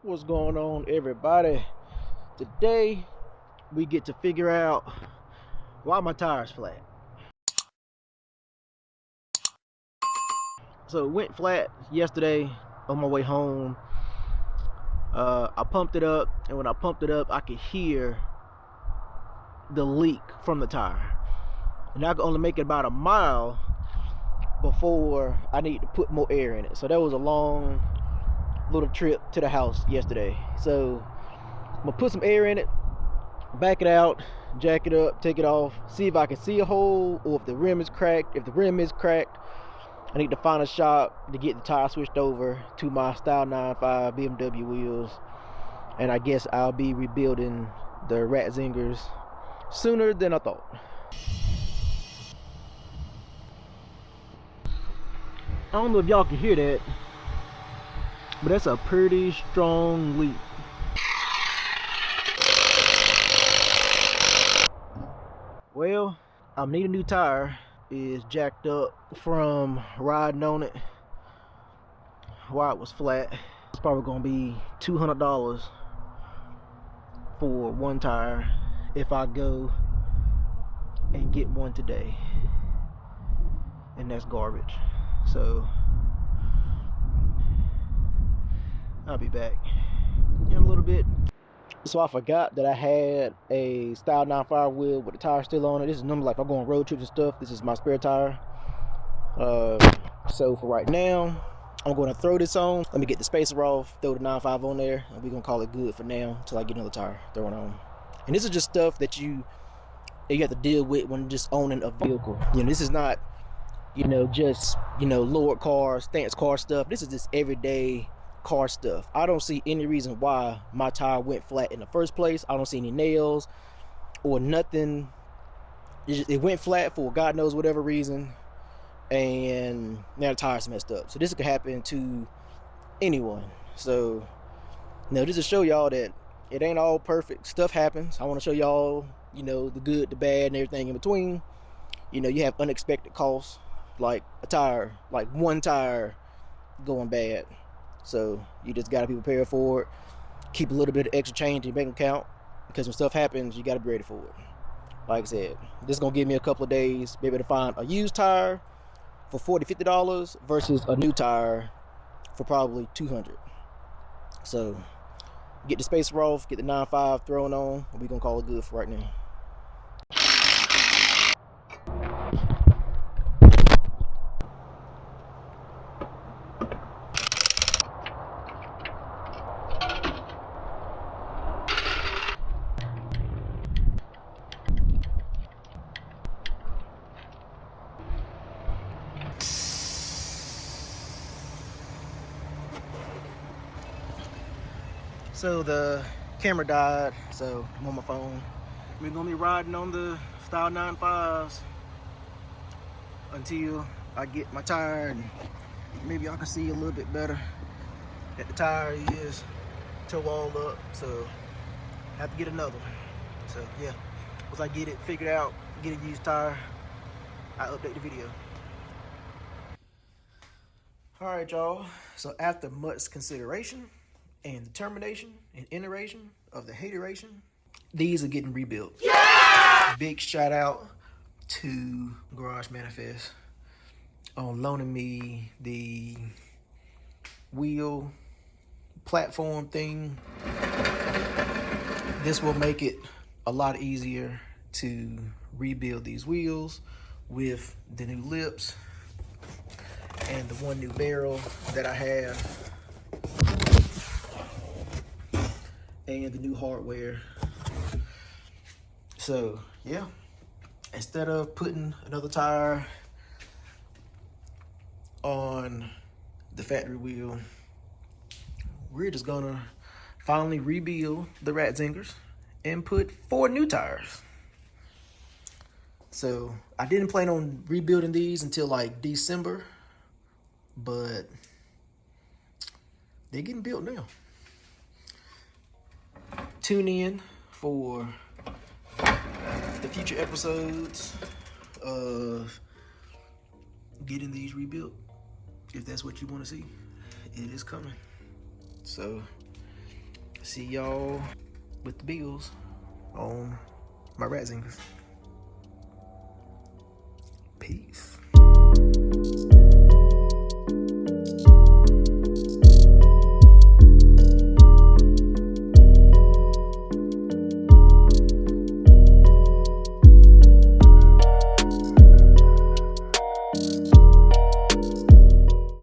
What's going on, everybody? Today we get to figure out why my tire's flat. So it went flat yesterday on my way home. I pumped it up, and when I pumped it up, I could hear the leak from the tire. And I could only make it about a mile before I need to put more air in it. So that was a long little trip to the house yesterday. So I'm gonna put some air in it, back it out, jack it up, take it off, see if I can see a hole or if the rim is cracked. If the rim is cracked, I need to find a shop to get the tire switched over to my Style 95 BMW wheels, and I guess I'll be rebuilding the rat zingers sooner than I thought. I don't know if y'all can hear that, but that's a pretty strong leak. Well, I need a new tire. It's jacked up from riding on it while it was flat. It's probably gonna be $200 for one tire if I go and get one today, and that's garbage. So I'll be back in a little bit. So I forgot that I had a Style 95 wheel with the tire still on it. This is normally like if I'm going road trips and stuff. This is my spare tire. So for right now, I'm going to throw this on. Let me get the spacer off, throw the 95 on there, and we're going to call it good for now until I get another tire thrown on. And this is just stuff that you have to deal with when just owning a vehicle. You know, this is not, just, lower car, stance car stuff. This is just everyday car stuff. I don't see any reason why my tire went flat in the first place. I don't see any nails or nothing. It went flat for God knows whatever reason, and now the tire's messed up. So this could happen to anyone. So just to show y'all that it ain't all perfect. Stuff happens. I want to show y'all, the good, the bad, and everything in between. You have unexpected costs, like a tire, like one tire going bad. So you just got to be prepared for it. Keep a little bit of extra change in your bank account, because when stuff happens, you got to be ready for it. Like I said, this is going to give me a couple of days, be able to find a used tire for $40, $50 versus a new tire for probably $200. So get the spacer off, get the 9.5 thrown on, and we're going to call it good for right now. So the camera died, so I'm on my phone. We're gonna be riding on the Style 95s until I get my tire, and maybe I can see a little bit better that the tire is toe all up, so I have to get another one. So yeah, once I get it figured out, get a used tire, I update the video. All right, y'all, so after much consideration and determination and iteration of the hateration, these are getting rebuilt. Yeah! Big shout out to Garage Manifest on loaning me the wheel platform thing. This will make it a lot easier to rebuild these wheels with the new lips and the one new barrel that I have, and the new hardware. So yeah, instead of putting another tire on the factory wheel, we're just gonna finally rebuild the rat zingers and put 4 new tires. So I didn't plan on rebuilding these until like December, but they're getting built now. Tune in for the future episodes of getting these rebuilt, if that's what you want to see. It is coming. So See y'all with the bills on my rat zingers.